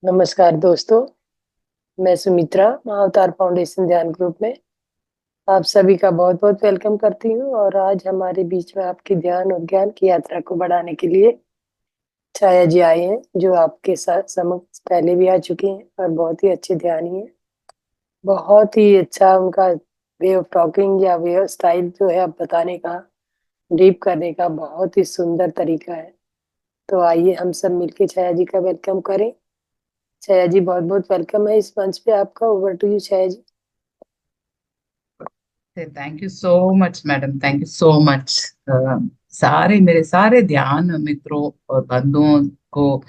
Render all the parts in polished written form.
नमस्कार दोस्तों, मैं सुमित्रा महाअवतार फाउंडेशन ध्यान ग्रुप में आप सभी का बहुत-बहुत वेलकम करती हूँ और आज हमारे बीच में आपकी ध्यान और ज्ञान की यात्रा को बढ़ाने के लिए छाया जी आए हैं, जो आपके साथ समक्ष पहले भी आ चुके हैं और बहुत ही अच्छे ध्यानी हैं। बहुत ही अच्छा उनका वे ऑफ टॉकिंग या वे ऑफ स्टाइल जो है अब बताने का, डीप करने का बहुत ही सुंदर तरीका है। तो आइए हम सब मिलके छाया जी का वेलकम करें। छाया जी बहुत-बहुत वेलकम है इस मंच पे आपका। Over to you Chhaya ji. Thank you so much madam, thank you so much. सारे मेरे सारे ध्यान मित्रों और बंधुओं को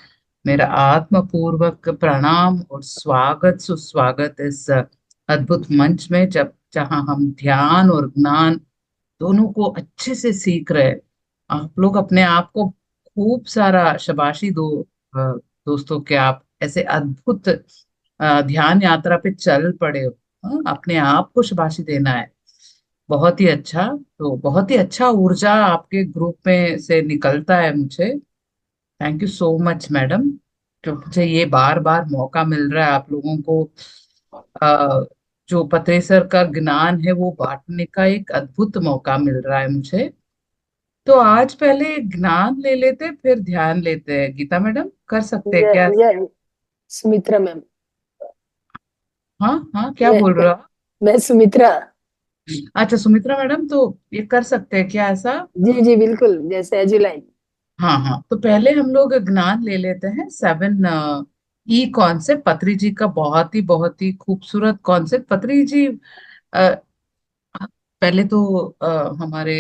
मेरा आत्मपूर्वक प्रणाम और स्वागत सुस्वागत इस अद्भुत मंच में, जब जहां हम ध्यान और ज्ञान दोनों को अच्छे से सीख रहे हैं। आप लोग अपने आप को खूब सारा शाबाशी दो। दोस्तों के आप ऐसे अद्भुत ध्यान यात्रा पे चल पड़े हो। अपने आप को शाबाशी देना है। बहुत ही अच्छा। तो बहुत ही अच्छा ऊर्जा आपके ग्रुप में से निकलता है मुझे। Thank you so much madam. जो मुझे ये बार बार मौका मिल रहा है आप लोगों को जो पत्रेसर का ज्ञान है वो बांटने का, एक अद्भुत मौका मिल रहा है मुझे। तो आज पहले ज्ञान ले लेते फिर ध्यान लेते हैं। गीता मैडम, कर सकते हैं क्या? ये सुमित्रा मैम। हाँ हाँ, क्या मैं बोल रहे हो आप? मैं सुमित्रा। अच्छा सुमित्रा मैडम, तो ये कर सकते हैं क्या ऐसा? जी जी बिल्कुल, जैसे एज यू लाइक। हाँ हाँ, तो पहले हम लोग ज्ञान ले लेते हैं। 7 ई कॉन्सेप्ट, पत्री जी का बहुत ही खूबसूरत कॉन्सेप्ट। पत्री जी अ, पहले तो हमारे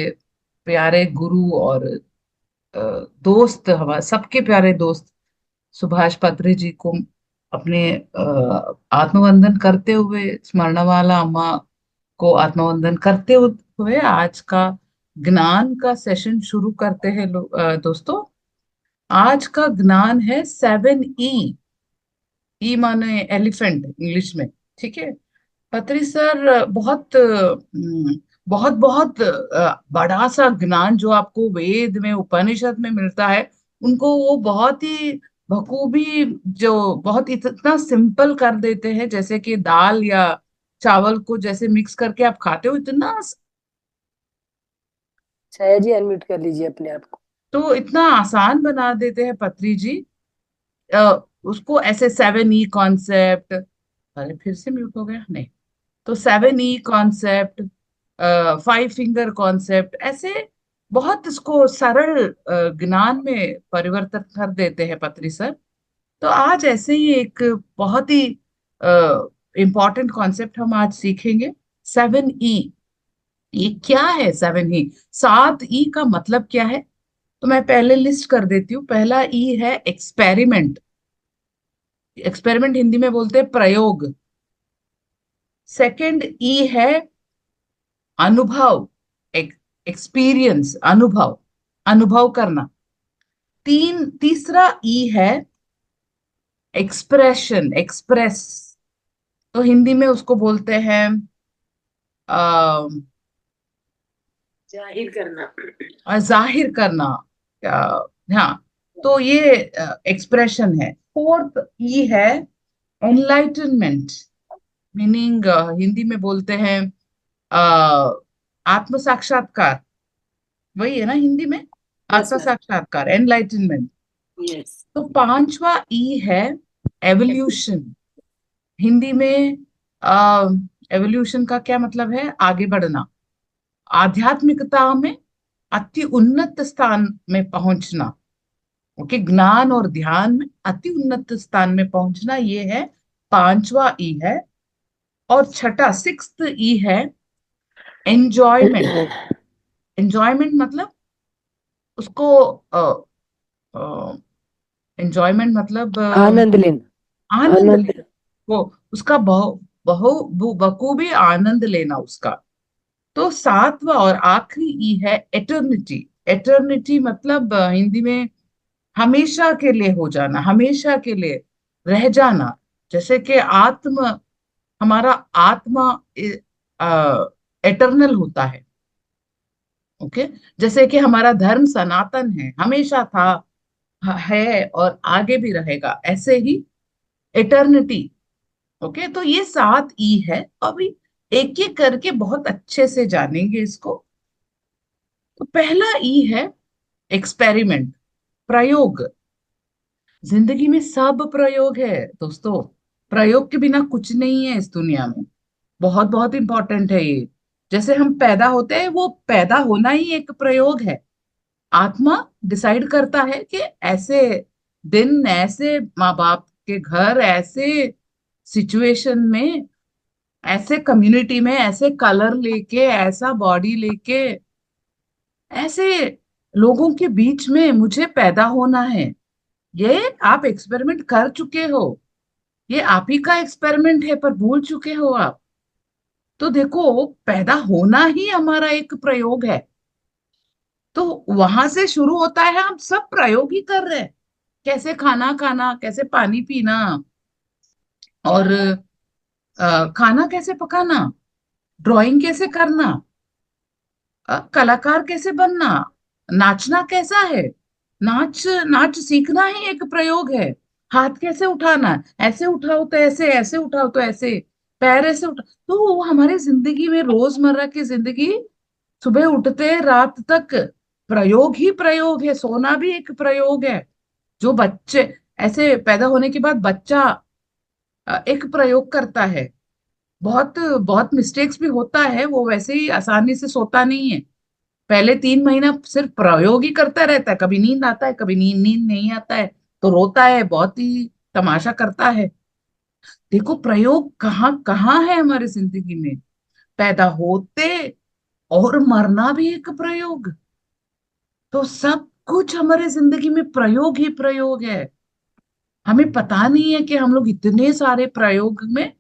प्यारे गुरु और अ, दोस्त, हमारे सबके प्यारे दोस्त सुभाष पत्री जी को अपने आत्मवंदन करते हुए, स्मरणवाला अम्मा को आत्मवंदन करते हुए आज का ज्ञान का सेशन शुरू करते हैं दोस्तों। आज का ज्ञान है 7 ई। ई माने एलिफेंट इंग्लिश में, ठीक है। पत्री सर बहुत बहुत बड़ा सा ज्ञान जो आपको वेद में उपनिषद में मिलता है, उनको वो बहुत ही बखूबी, जो बहुत इतना सिंपल कर देते हैं, जैसे कि दाल या चावल को जैसे मिक्स करके आप खाते हो, इतना। छाया जी अनम्यूट कर लीजिए अपने आप को। तो इतना आसान बना देते हैं पत्री जी। अ, उसको ऐसे 7 ई कॉन्सेप्ट। अरे फिर से म्यूट हो गया, नहीं। तो 7 ई कॉन्सेप्ट, 5 फिंगर कॉन्सेप्ट, ऐसे बहुत इसको सरल ज्ञान में परिवर्तित कर देते हैं पत्री सर। तो आज ऐसे ही एक बहुत ही इम्पोर्टेंट कॉन्सेप्ट हम आज सीखेंगे। 7 ई, ये क्या है? 7 ई, 7 ई का मतलब क्या है? तो मैं पहले लिस्ट कर देती हूँ। पहला ई है एक्सपेरिमेंट। एक्सपेरिमेंट हिंदी में बोलते हैं प्रयोग। सेकंड ई है अनुभव, एक्सपीरियंस, अनुभव, अनुभव करना। तीसरा ई है एक्सप्रेशन, एक्सप्रेस। तो हिंदी में उसको बोलते हैं आ, जाहिर करना। जाहिर करना। हाँ, तो ये एक्सप्रेशन है। फोर्थ ई है एनलाइटनमेंट, मीनिंग हिंदी में बोलते हैं अ, आत्म साक्षात्कार। वही है ना हिंदी में, यस आत्म मैम। साक्षात्कार, एनलाइटनमेंट। यस। तो पांचवा ई है एवोल्यूशन। हिंदी में एवोल्यूशन का क्या मतलब है? आगे बढ़ना, आध्यात्मिकता में अति उन्नत स्थान में पहुंचना। ओके, ज्ञान और ध्यान में अति उन्नत स्थान में पहुंचना, ये है पांचवा ई है। और छठा, सिक्स्थ ई है एंजॉयमेंट। एंजॉयमेंट मतलब उसको एंजॉयमेंट मतलब आनंद लेना। आनंद आनंद। लेना। वो उसका बहु बहु बखूबी आनंद लेना उसका। तो सातवां और आखिरी ई है एटर्निटी। एटर्निटी मतलब हिंदी में हमेशा के लिए हो जाना, हमेशा के लिए रह जाना। जैसे कि आत्म, हमारा आत्मा एटर्नल होता है। ओके, जैसे कि हमारा धर्म सनातन है, हमेशा था, है और आगे भी रहेगा, ऐसे ही एटर्निटी। ओके, तो ये 7 ई है। अभी एक एक करके बहुत अच्छे से जानेंगे इसको। तो पहला ई है एक्सपेरिमेंट, प्रयोग। जिंदगी में सब प्रयोग है दोस्तों। प्रयोग के बिना कुछ नहीं है इस दुनिया में। बहुत बहुत इंपॉर्टेंट है ये। जैसे हम पैदा होते हैं, वो पैदा होना ही एक प्रयोग है। आत्मा डिसाइड करता है कि ऐसे दिन, ऐसे माँ बाप के घर, ऐसे सिचुएशन में, ऐसे कम्युनिटी में, ऐसे कलर लेके, ऐसा बॉडी लेके, ऐसे लोगों के बीच में मुझे पैदा होना है। ये आप एक्सपेरिमेंट कर चुके हो। ये आप ही का एक्सपेरिमेंट है, पर भूल चुके हो आप। तो देखो, पैदा होना ही हमारा एक प्रयोग है। तो वहां से शुरू होता है, हम सब प्रयोग ही कर रहे हैं। कैसे खाना खाना, कैसे पानी पीना, और खाना कैसे पकाना, ड्राइंग कैसे करना, कलाकार कैसे बनना, नाचना कैसा है, नाच नाच सीखना ही एक प्रयोग है। हाथ कैसे उठाना, ऐसे उठाओ तो ऐसे, ऐसे उठाओ तो ऐसे, पैर ऐसे उठा। तो वो हमारे जिंदगी में, रोजमर्रा की जिंदगी, सुबह उठते रात तक प्रयोग ही प्रयोग है। सोना भी एक प्रयोग है। जो बच्चे, ऐसे पैदा होने के बाद बच्चा एक प्रयोग करता है। बहुत बहुत मिस्टेक्स भी होता है, वो वैसे ही आसानी से सोता नहीं है। पहले 3 महीना सिर्फ प्रयोग ही करता रहता है। कभी नींद आता है, कभी नींद नींद नहीं आता है, तो रोता है, बहुत ही तमाशा करता है। देखो, प्रयोग कहाँ कहाँ है हमारी जिंदगी में। पैदा होते और मरना भी एक प्रयोग। तो सब कुछ हमारे जिंदगी में प्रयोग ही प्रयोग है। हमें पता नहीं है कि हम लोग इतने सारे प्रयोग में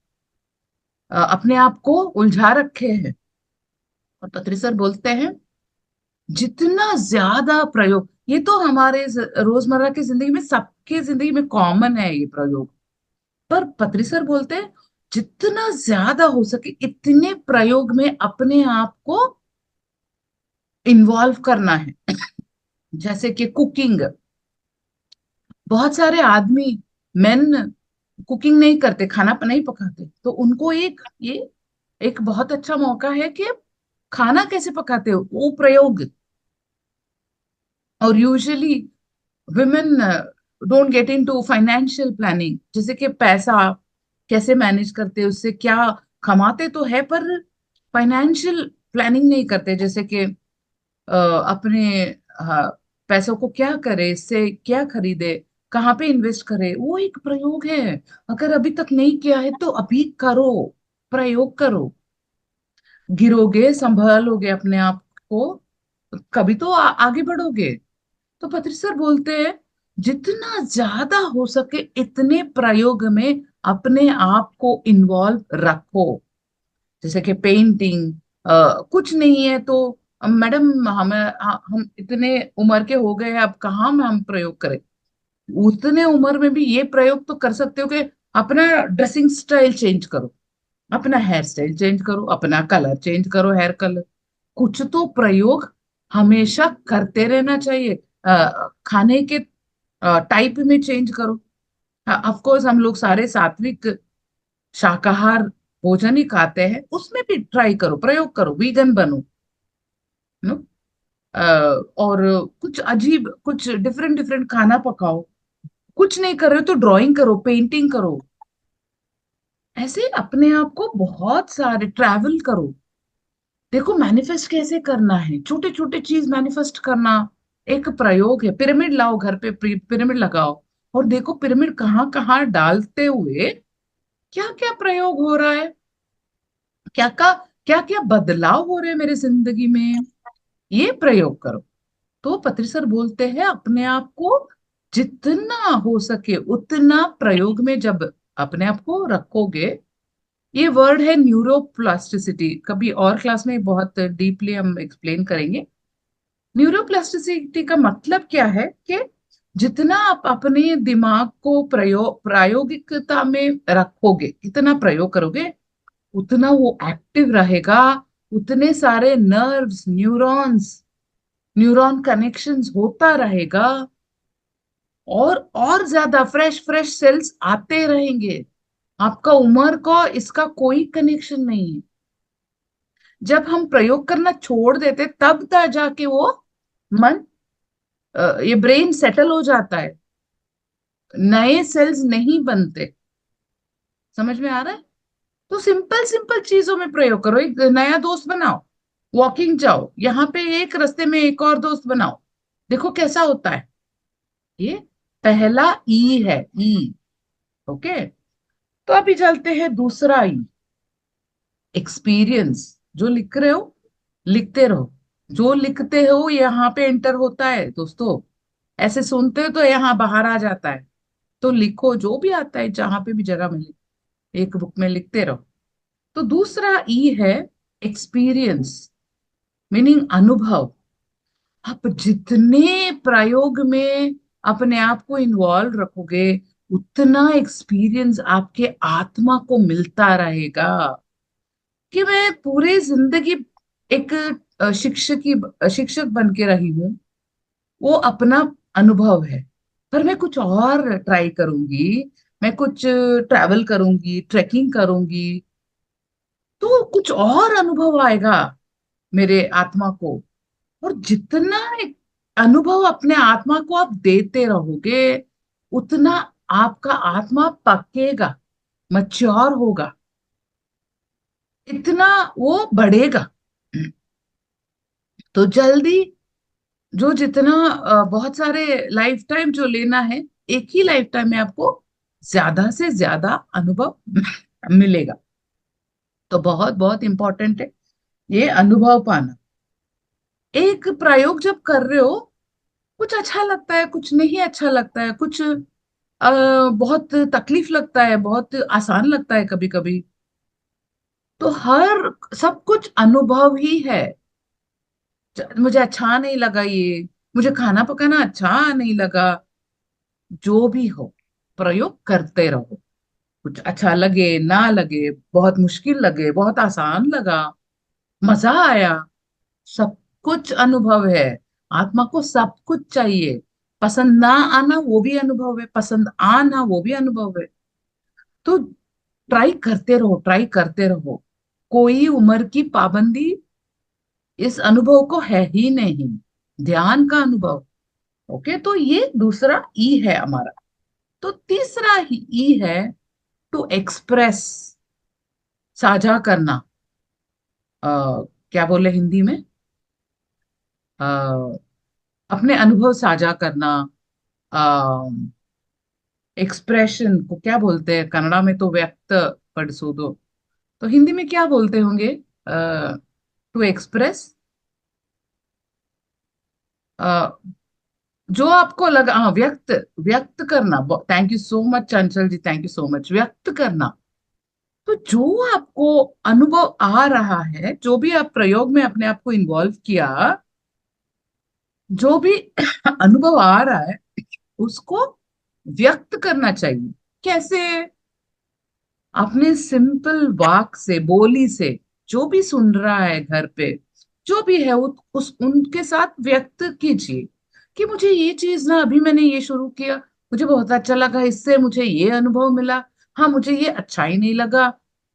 अपने आप को उलझा रखे हैं। और पत्री सर बोलते हैं, जितना ज्यादा प्रयोग, ये तो हमारे रोजमर्रा की जिंदगी में, सबके जिंदगी में कॉमन है ये प्रयोग। पर पत्री सर बोलते हैं, जितना ज्यादा हो सके इतने प्रयोग में अपने आप को इन्वॉल्व करना है। जैसे कि कुकिंग। बहुत सारे आदमी, मेन, कुकिंग नहीं करते, खाना नहीं पकाते, तो उनको एक ये एक बहुत अच्छा मौका है कि खाना कैसे पकाते हो, वो प्रयोग। और usually women don't get into financial planning, जैसे कि पैसा कैसे मैनेज करते हैं, उससे क्या कमाते तो है, पर फाइनेंशियल प्लानिंग नहीं करते। जैसे कि अपने हाँ, पैसों को क्या करे, इससे क्या खरीदे, कहाँ पे इन्वेस्ट करे, वो एक प्रयोग है। अगर अभी तक नहीं किया है तो अभी करो, प्रयोग करो। गिरोगे, संभालोगे अपने आप को, कभी तो आगे बढ़ोगे। तो पत्री सर बोलते हैं, जितना ज्यादा हो सके इतने प्रयोग में अपने आप को इन्वॉल्व रखो। जैसे कि पेंटिंग, कुछ नहीं है तो मैडम हम इतने उम्र के हो गए हैं, अब कहाँ में हम प्रयोग करें। उतने उम्र में भी ये प्रयोग तो कर सकते हो कि अपना ड्रेसिंग स्टाइल चेंज करो, अपना हेयर स्टाइल चेंज करो, अपना कलर चेंज करो, हेयर कलर। कुछ तो प्रयोग हमेशा करते रहना चाहिए। खाने के टाइप में चेंज करो। ऑफ कोर्स हम लोग सारे सात्विक शाकाहार भोजन ही खाते हैं, उसमें भी ट्राई करो, प्रयोग करो, वीगन बनो। नो, और कुछ अजीब, कुछ डिफरेंट डिफरेंट खाना पकाओ। कुछ नहीं कर रहे हो तो ड्राइंग करो, पेंटिंग करो। ऐसे अपने आप को बहुत सारे, ट्रैवल करो। देखो, मैनिफेस्ट कैसे करना है, छोटे छोटे चीज मैनिफेस्ट करना एक प्रयोग है। पिरामिड लाओ घर पे, पिरामिड लगाओ, और देखो पिरामिड कहाँ कहाँ डालते हुए क्या क्या प्रयोग हो रहा है, क्या क्या बदलाव हो रहे हैं मेरे जिंदगी में। ये प्रयोग करो। तो पत्री सर बोलते हैं, अपने आप को जितना हो सके उतना प्रयोग में जब अपने आप को रखोगे। ये वर्ड है न्यूरोप्लास्टिसिटी, कभी और क्लास में बहुत डीपली हम एक्सप्लेन करेंगे। न्यूरोप्लास्टिसिटी का मतलब क्या है कि जितना आप अपने दिमाग को प्रायोगिकता में रखोगे, इतना प्रयोग करोगे, उतना वो एक्टिव रहेगा। उतने सारे नर्व्स, न्यूरॉन्स, न्यूरॉन कनेक्शंस होता रहेगा। और ज्यादा फ्रेश फ्रेश सेल्स आते रहेंगे। आपका उम्र को इसका कोई कनेक्शन नहीं है। जब हम प्रयोग करना छोड़ देते तब तक जाके वो मन, ये ब्रेन सेटल हो जाता है, नए सेल्स नहीं बनते। समझ में आ रहा है? तो सिंपल सिंपल चीजों में प्रयोग करो। एक नया दोस्त बनाओ, वॉकिंग जाओ, यहाँ पे एक रास्ते में एक और दोस्त बनाओ, देखो कैसा होता है। ये पहला ई है, ई। ओके। तो अभी चलते हैं दूसरा ई, एक्सपीरियंस। जो लिख रहे हो लिखते रहो, जो लिखते हो यहाँ पे एंटर होता है दोस्तों। ऐसे सुनते हो तो यहाँ बाहर आ जाता है। तो लिखो, जो भी आता है जहां पे भी जगह मिले एक बुक में लिखते रहो। तो दूसरा ई है एक्सपीरियंस, मीनिंग अनुभव। आप जितने प्रयोग में अपने आप को इन्वॉल्व रखोगे, उतना एक्सपीरियंस आपके आत्मा को मिलता रहेगा। कि मैं पूरी जिंदगी एक शिक्षक बन के रही हूँ, वो अपना अनुभव है। पर मैं कुछ और ट्राई करूंगी, मैं कुछ ट्रैवल करूंगी, ट्रैकिंग करूंगी, तो कुछ और अनुभव आएगा मेरे आत्मा को। और जितना अनुभव अपने आत्मा को आप देते रहोगे, उतना आपका आत्मा पकेगा, मच्योर होगा, इतना वो बढ़ेगा। तो जल्दी, जो जितना बहुत सारे लाइफ टाइम जो लेना है, एक ही लाइफ टाइम में आपको ज्यादा से ज्यादा अनुभव मिलेगा। तो बहुत बहुत इंपॉर्टेंट है ये अनुभव पाना। एक प्रयोग जब कर रहे हो, कुछ अच्छा लगता है, कुछ नहीं अच्छा लगता है, कुछ बहुत तकलीफ लगता है, बहुत आसान लगता है कभी कभी। तो हर सब कुछ अनुभव ही है। मुझे अच्छा नहीं लगा ये, मुझे खाना पकाना अच्छा नहीं लगा, जो भी हो, प्रयोग करते रहो। कुछ अच्छा लगे ना लगे, बहुत मुश्किल लगे बहुत आसान लगा, मजा आया, सब कुछ अनुभव है। आत्मा को सब कुछ चाहिए। पसंद ना आना वो भी अनुभव है, पसंद आना वो भी अनुभव है। तो ट्राई करते रहो, ट्राई करते रहो। कोई उम्र की पाबंदी इस अनुभव को है ही नहीं, ध्यान का अनुभव। ओके, तो ये दूसरा ई है हमारा। तो तीसरा ही ई है टू एक्सप्रेस, साझा करना। अ, क्या बोले हिंदी में, अ, अपने अनुभव साझा करना। एक्सप्रेशन को क्या बोलते हैं कन्नड़ा में, तो व्यक्त पಡಿಸೋದು। तो हिंदी में क्या बोलते होंगे टू एक्सप्रेस? जो आपको लगा, हाँ, व्यक्त, व्यक्त करना। Thank you so much Chanchal ji, thank you so much, व्यक्त करना। तो जो आपको अनुभव आ रहा है, जो भी आप प्रयोग में अपने आप को इन्वॉल्व किया, जो भी अनुभव आ रहा है, उसको व्यक्त करना चाहिए। कैसे? अपने सिंपल वाक से, बोली से, जो भी सुन रहा है घर पे, जो भी है उस उनके साथ व्यक्त कीजिए कि मुझे ये चीज ना, अभी मैंने ये शुरू किया, मुझे बहुत अच्छा लगा, इससे मुझे ये अनुभव मिला, हाँ मुझे ये अच्छा ही नहीं लगा।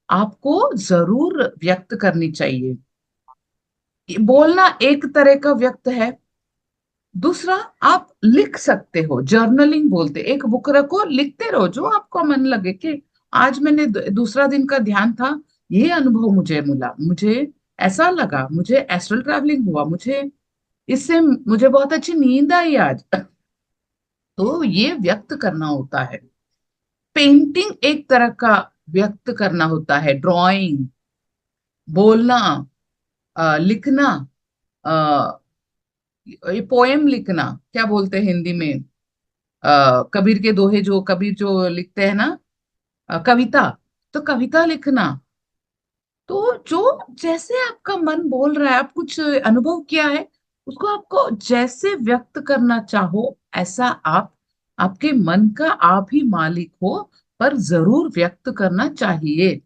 आपको जरूर व्यक्त करनी चाहिए। बोलना एक तरह का व्यक्त है। दूसरा, आप लिख सकते हो, जर्नलिंग बोलते, एक बुक रखो, लिखते रहो जो आपको मन लगे कि आज मैंने दूसरा दिन का ध्यान था, ये अनुभव मुझे मिला, मुझे ऐसा लगा, मुझे एस्ट्रल ट्रैवलिंग हुआ, मुझे इससे मुझे बहुत अच्छी नींद आई आज। तो ये व्यक्त करना होता है। पेंटिंग एक तरह का व्यक्त करना होता है, ड्राइंग, बोलना, लिखना, ये पोएम लिखना, क्या बोलते हैं हिंदी में, कबीर के दोहे, जो कबीर जो लिखते हैं ना, कविता। तो कविता लिखना। तो जो जैसे आपका मन बोल रहा है, आप कुछ अनुभव किया है, उसको आपको जैसे व्यक्त करना चाहो, ऐसा आप, आपके मन का आप ही मालिक हो, पर जरूर व्यक्त करना चाहिए।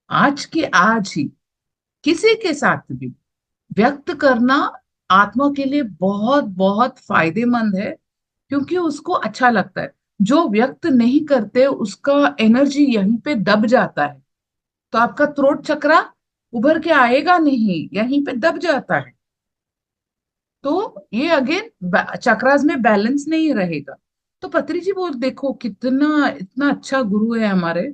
आज के आज ही किसी के साथ भी व्यक्त करना आत्मा के लिए बहुत बहुत फायदेमंद है। क्योंकि उसको अच्छा लगता है। जो व्यक्त नहीं करते उसका एनर्जी यहीं पे दब जाता है, तो आपका थ्रोट चक्रा उभर के आएगा नहीं, यहीं पे दब जाता है। तो ये अगेन चक्रास में बैलेंस नहीं रहेगा। तो पत्री जी वो देखो कितना इतना अच्छा गुरु है हमारे,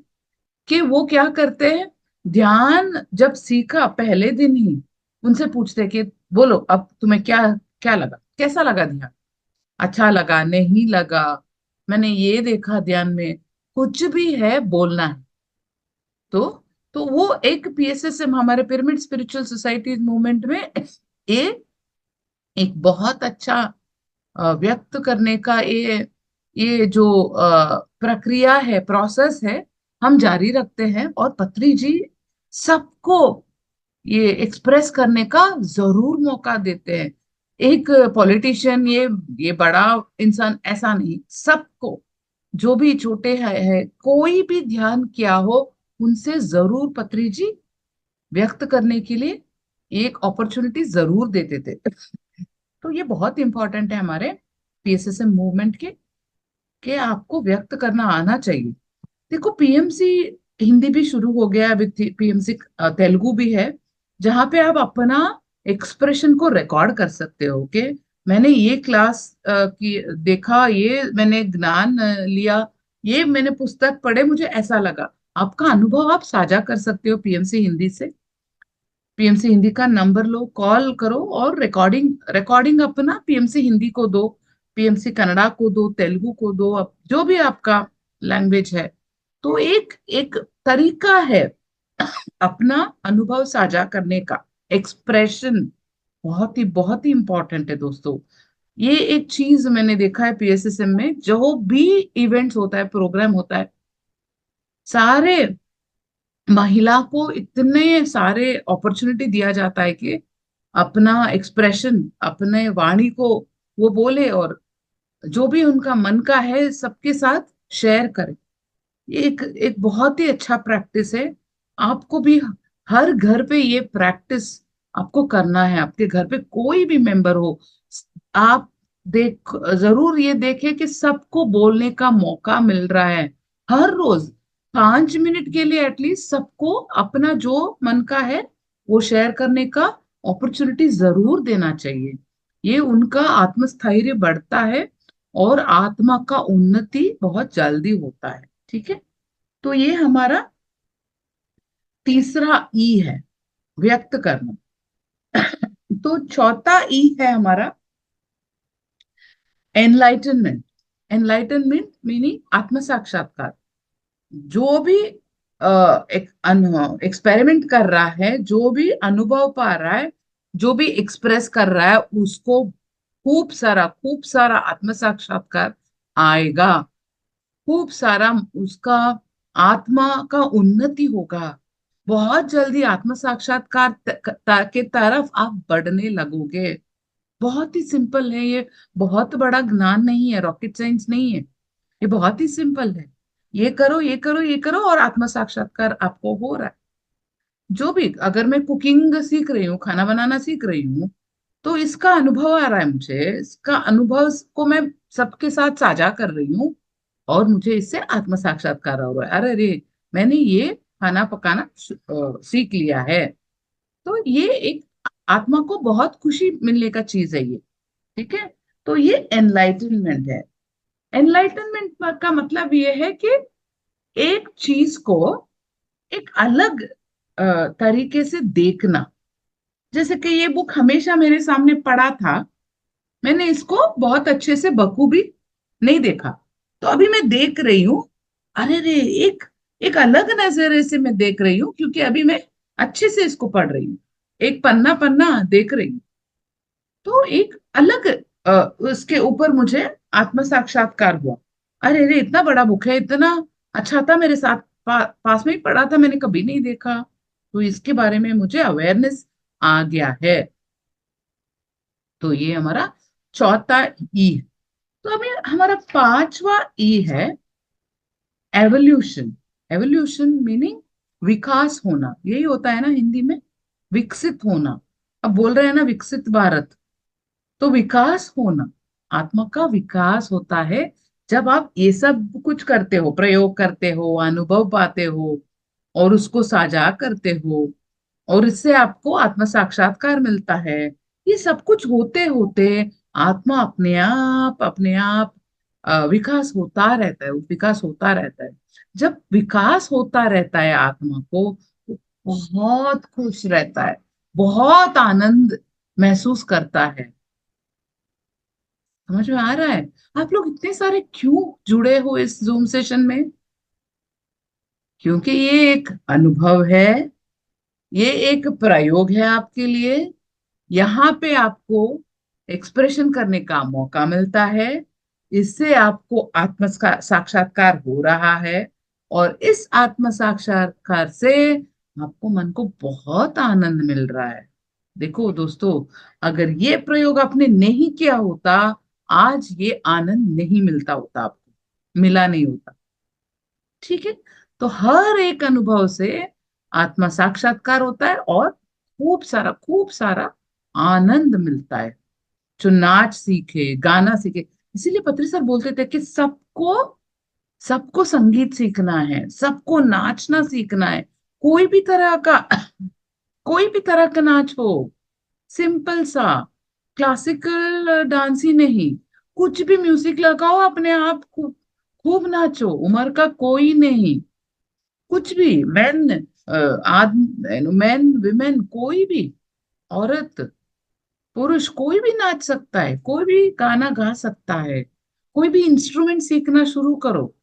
कि वो क्या करते हैं, ध्यान जब सीखा पहले दिन ही उनसे पूछते हैं कि बोलो अब तुम्हें क्या क्या लगा, कैसा लगा ध्यान, अच्छा लगा नहीं लगा, मैंने ये देखा ध्यान में, कुछ भी है बोलना है। तो तो वो एक पीएसएसएम हमारे पिरामिड स्पिरिचुअल सोसाइटी मूवमेंट में ये एक बहुत अच्छा व्यक्त करने का ये जो प्रक्रिया है, प्रोसेस है, हम जारी रखते हैं। और पत्री जी सबको ये एक्सप्रेस करने का जरूर मौका देते हैं। एक पॉलिटिशियन, ये बड़ा इंसान ऐसा नहीं, सबको, जो भी छोटे है कोई भी ध्यान किया हो, उनसे जरूर पत्री जी व्यक्त करने के लिए एक अपॉर्चुनिटी जरूर देते थे। तो ये बहुत इंपॉर्टेंट है हमारे पीएसएसएम मूवमेंट के, कि आपको व्यक्त करना आना चाहिए। देखो पीएमसी हिंदी भी शुरू हो गया, अभी पीएमसी तेलुगु भी है, जहां पे आप अपना एक्सप्रेशन को रिकॉर्ड कर सकते हो। कि मैंने ये क्लास की देखा, ये मैंने ज्ञान लिया, ये मैंने पुस्तक पढ़े, मुझे ऐसा लगा। आपका अनुभव आप साझा कर सकते हो पीएमसी हिंदी से। पीएमसी हिंदी का नंबर लो, कॉल करो, और रिकॉर्डिंग रिकॉर्डिंग अपना पीएमसी हिंदी को दो, पीएमसी कन्नड़ा को दो, तेलुगु को दो, जो भी आपका लैंग्वेज है। तो एक एक तरीका है अपना अनुभव साझा करने का, एक्सप्रेशन बहुत ही इंपॉर्टेंट है दोस्तों। ये एक चीज मैंने देखा है पीएसएसएम में, जो भी इवेंट्स होता है, प्रोग्राम होता है, सारे महिला को इतने सारे अपॉर्चुनिटी दिया जाता है कि अपना एक्सप्रेशन, अपने वाणी को वो बोले, और जो भी उनका मन का है सबके साथ शेयर करें। ये एक बहुत ही अच्छा प्रैक्टिस है। आपको भी हर घर पे ये प्रैक्टिस आपको करना है। आपके घर पे कोई भी मेंबर हो, आप देख जरूर ये देखें कि सबको बोलने का मौका मिल रहा है। हर रोज 5 मिनट के लिए एटलीस्ट सबको अपना जो मन का है वो शेयर करने का अपॉर्चुनिटी जरूर देना चाहिए। ये उनका आत्मस्थैर्य बढ़ता है, और आत्मा का उन्नति बहुत जल्दी होता है। ठीक है। तो ये हमारा तीसरा ई है, व्यक्त करना। तो चौथा ई है हमारा एनलाइटनमेंट। एनलाइटनमेंट मीनिंग आत्म साक्षात्कार। जो भी एक एक्सपेरिमेंट कर रहा है, जो भी अनुभव पा रहा है, जो भी एक्सप्रेस कर रहा है, उसको खूब सारा आत्म साक्षात्कार आएगा। खूब सारा उसका आत्मा का उन्नति होगा। बहुत जल्दी आत्म साक्षात्कार के तरफ आप बढ़ने लगोगे। बहुत ही सिंपल है ये, बहुत बड़ा ज्ञान नहीं है, रॉकेट साइंस नहीं है, ये बहुत ही सिंपल है। ये करो ये करो ये करो और आत्म साक्षात्कार आपको हो रहा है। जो भी, अगर मैं कुकिंग सीख रही हूँ, खाना बनाना सीख रही हूँ, तो इसका अनुभव आ रहा है मुझे, इसका अनुभव को मैं सबके साथ साझा कर रही हूँ, और मुझे इससे आत्म साक्षात्कार हो रहा है। अरे रे, मैंने ये खाना पकाना सीख लिया है। तो ये एक आत्मा को बहुत खुशी मिलने का चीज है ये। ठीक है। तो ये एनलाइटनमेंट है। एनलाइटनमेंट का मतलब ये है कि एक चीज को एक अलग तरीके से देखना। जैसे कि ये बुक हमेशा मेरे सामने पड़ा था, मैंने इसको बहुत अच्छे से बखूबी नहीं देखा, तो अभी मैं देख रही हूँ। अरे रे, एक एक अलग नजरिए से मैं देख रही हूँ, क्योंकि अभी मैं अच्छे से इसको पढ़ रही हूँ, एक पन्ना पन्ना देख रही हूँ। तो एक अलग उसके ऊपर मुझे आत्म साक्षात्कार हुआ। अरे रे, इतना बड़ा बुक है, इतना अच्छा था, मेरे साथ पास में ही पड़ा था, मैंने कभी नहीं देखा। तो इसके बारे में मुझे अवेयरनेस आ गया है। तो ये हमारा चौथा ई है। तो अभी हमारा पांचवा ई है एवोल्यूशन। एवोल्यूशन मीनिंग विकास होना, यही होता है ना हिंदी में, विकसित होना। अब बोल रहे हैं ना विकसित भारत, तो विकास होना, आत्मा का विकास होता है जब आप ये सब कुछ करते हो, प्रयोग करते हो, अनुभव पाते हो और उसको साझा करते हो, और इससे आपको आत्म साक्षात्कार मिलता है। ये सब कुछ होते होते आत्मा अपने आप विकास होता रहता है, विकास होता रहता है। जब विकास होता रहता है आत्मा को, वो बहुत खुश रहता है, बहुत आनंद महसूस करता है। समझ में आ रहा है? आप लोग इतने सारे क्यों जुड़े हो इस जूम सेशन में? क्योंकि ये एक अनुभव है, ये एक प्रयोग है आपके लिए। यहाँ पे आपको एक्सप्रेशन करने का मौका मिलता है। इससे आपको आत्म साक्षात्कार हो रहा है, और इस आत्म साक्षात्कार से आपको मन को बहुत आनंद मिल रहा है। देखो दोस्तों, अगर ये प्रयोग आपने नहीं किया होता, आज ये आनंद नहीं मिलता होता, आपको मिला नहीं होता। ठीक है? तो हर एक अनुभव से आत्मा साक्षात्कार होता है, और खूब सारा आनंद मिलता है। जो नाच सीखे, गाना सीखे, इसीलिए पत्री सर बोलते थे कि सबको सबको संगीत सीखना है, सबको नाचना सीखना है। कोई भी तरह का कोई भी तरह का नाच हो, सिंपल सा, क्लासिकल डांस ही नहीं, कुछ भी म्यूजिक लगाओ, अपने आप खूब खूब नाचो, उम्र का कोई नहीं। कुछ भी, मेन, आदमी, मैन, विमेन, कोई भी, औरत, पुरुष, कोई भी नाच सकता है, कोई भी गाना गा सकता है, कोई भी इंस्ट्रूमेंट सीखना शुरू करो।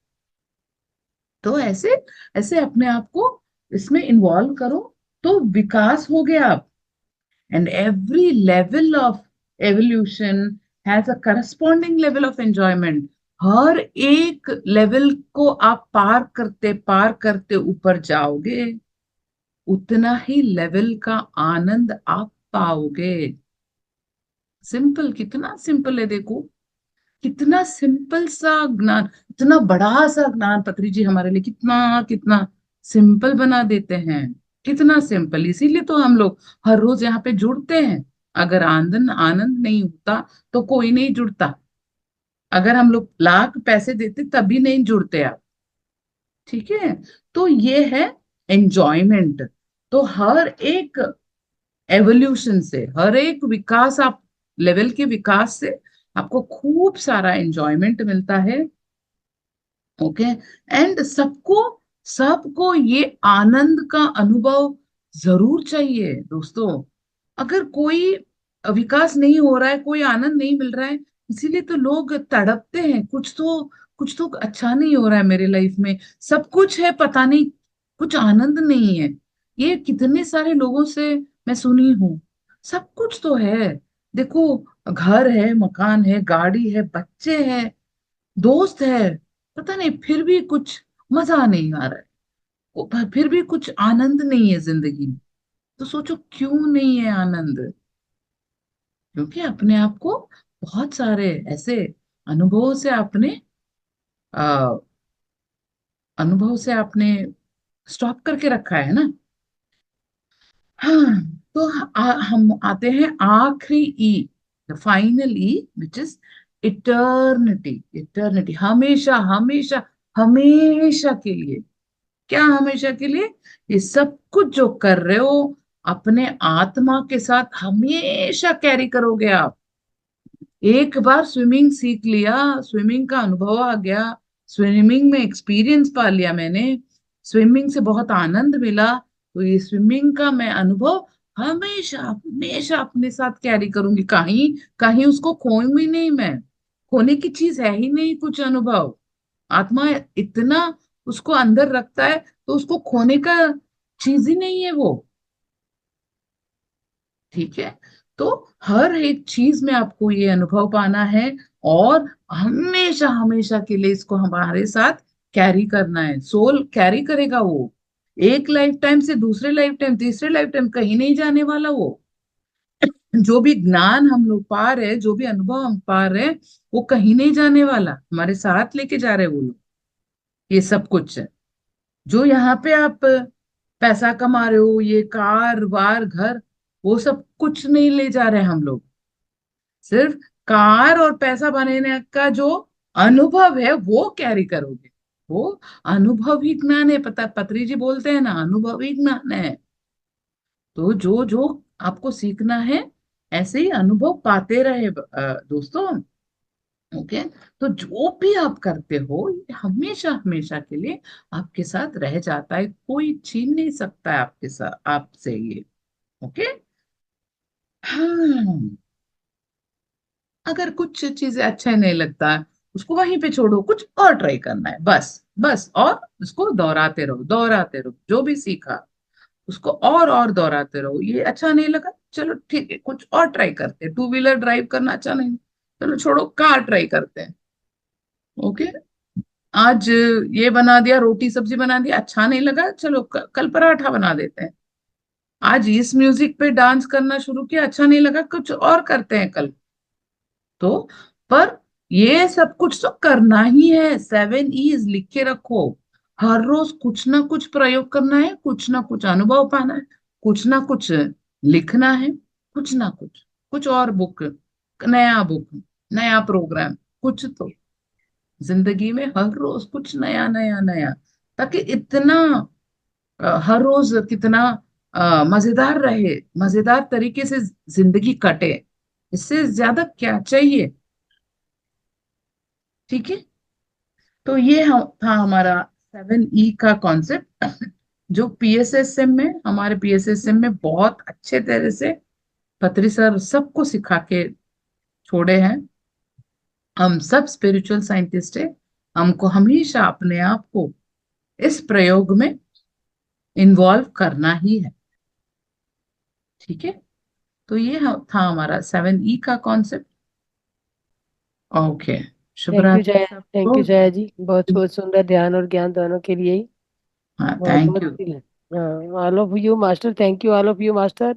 तो ऐसे ऐसे अपने आप को इसमें इन्वॉल्व करो, तो विकास हो गया आप। And every level of evolution has a corresponding level of enjoyment. हर एक लेवल को आप पार करते ऊपर जाओगे, उतना ही लेवल का आनंद आप पाओगे। सिंपल, कितना सिंपल है देखो, कितना सिंपल सा ज्ञान, इतना बड़ा सा ज्ञान पत्री जी हमारे लिए कितना कितना सिंपल बना देते हैं। कितना सिंपल, इसीलिए तो हम लोग हर रोज यहाँ पे जुड़ते हैं। अगर आनंद आनंद नहीं होता तो कोई नहीं जुड़ता। अगर हम लोग लाख पैसे देते तब भी नहीं जुड़ते आप। ठीक है? तो ये है एंजॉयमेंट। तो हर एक एवोल्यूशन से, हर एक विकास, आप लेवल के विकास से आपको खूब सारा एंजॉयमेंट मिलता है। ओके? एंड सबको सबको ये आनंद का अनुभव जरूर चाहिए दोस्तों। अगर कोई विकास नहीं हो रहा है, कोई आनंद नहीं मिल रहा है, इसीलिए तो लोग तड़पते हैं, कुछ तो अच्छा नहीं हो रहा है मेरे लाइफ में, सब कुछ है, पता नहीं, कुछ आनंद नहीं है। ये कितने सारे लोगों से मैं सुनी हूँ। सब कुछ तो है, देखो, घर है, मकान है, गाड़ी है, बच्चे हैं, दोस्त है, पता नहीं, फिर भी कुछ मजा नहीं आ रहा है, फिर भी कुछ आनंद नहीं है जिंदगी में। तो सोचो क्यों नहीं है आनंद? क्योंकि अपने आप को बहुत सारे ऐसे अनुभवों से आपने आ, अनुभव से आपने स्टॉप करके रखा है ना। हाँ। तो हम आते हैं आखिरी E, final E, which is eternity. Eternity, हमेशा हमेशा हमेशा के लिए। क्या हमेशा के लिए? ये सब कुछ जो कर रहे हो, अपने आत्मा के साथ हमेशा कैरी करोगे आप। एक बार स्विमिंग सीख लिया, स्विमिंग का अनुभव आ गया, स्विमिंग में एक्सपीरियंस पा लिया मैंने, स्विमिंग से बहुत आनंद मिला, तो ये स्विमिंग का मैं अनुभव हमेशा हमेशा अपने साथ कैरी करूंगी, कहीं कहीं उसको खोऊंगी नहीं मैं। खोने की चीज है ही नहीं कुछ अनुभव। आत्मा इतना उसको अंदर रखता है, तो उसको खोने का चीज ही नहीं है वो। ठीक है? तो हर एक चीज में आपको ये अनुभव पाना है, और हमेशा हमेशा के लिए इसको हमारे साथ कैरी करना है। सोल कैरी करेगा वो, एक लाइफ टाइम से दूसरे लाइफ टाइम, तीसरे लाइफ टाइम, कहीं नहीं जाने वाला वो। जो भी ज्ञान हम लोग पा रहे हैं, जो भी अनुभव हम पा रहे हैं, वो कहीं नहीं जाने वाला, हमारे साथ लेके जा रहे हैं वो लोग। ये सब कुछ है जो यहाँ पे आप पैसा कमा रहे हो, ये कार वार घर, वो सब कुछ नहीं ले जा रहे हम लोग। सिर्फ कार और पैसा बनाने का जो अनुभव है वो कैरी करोगे। वो अनुभव ही ज्ञान है, पता पत्री जी बोलते हैं ना, अनुभव ही ज्ञान है। तो जो जो आपको सीखना है ऐसे ही अनुभव पाते रहे दोस्तों। ओके। तो जो भी आप करते हो ये हमेशा हमेशा के लिए आपके साथ रह जाता है, कोई छीन नहीं सकता है आपके साथ आपसे ये। ओके। हाँ। अगर कुछ चीजें अच्छा नहीं लगता है उसको वहीं पे छोड़ो, कुछ और ट्राई करना है, बस बस। और उसको दोहराते रहो दोहराते रहो, जो भी सीखा उसको और दोहराते रहो। ये अच्छा नहीं लगा, चलो ठीक है कुछ और ट्राई करते हैं। टू व्हीलर ड्राइव करना अच्छा नहीं, चलो छोड़ो कार ट्राई करते हैं। ओके। आज ये बना दिया, रोटी सब्जी बना दिया, अच्छा नहीं लगा, चलो कल पराठा बना देते हैं। आज इस म्यूजिक पे डांस करना शुरू किया, अच्छा नहीं लगा, कुछ और करते हैं कल। तो पर ये सब कुछ तो करना ही है, 7 E's लिख के रखो। हर रोज कुछ ना कुछ प्रयोग करना है, कुछ ना कुछ अनुभव पाना है, कुछ ना कुछ लिखना है, कुछ ना कुछ और बुक, नया बुक, नया प्रोग्राम, कुछ तो जिंदगी में हर रोज कुछ नया नया नया, ताकि इतना हर रोज कितना मजेदार रहे, मजेदार तरीके से जिंदगी कटे। इससे ज्यादा क्या चाहिए। ठीक है। तो ये था हमारा 7 E का कॉन्सेप्ट, जो पीएसएसएम में, हमारे पीएसएसएम में बहुत अच्छे तरह से पत्री सर सबको सिखा के छोड़े हैं। हम सब स्पिरिचुअल साइंटिस्ट है, हमको हमेशा अपने आप को इस प्रयोग में इन्वॉल्व करना ही है। ठीक है। तो ये था हमारा 7 E का concept. Okay. Shubh thank you रात्रि जया, थैंक सबको। यू जया जी, बहुत बहुत सुंदर ध्यान और ज्ञान दोनों के लिए ही। हाँ बहुत थैंक बहुत यू। हाँ, all of you master, thank you all of you master.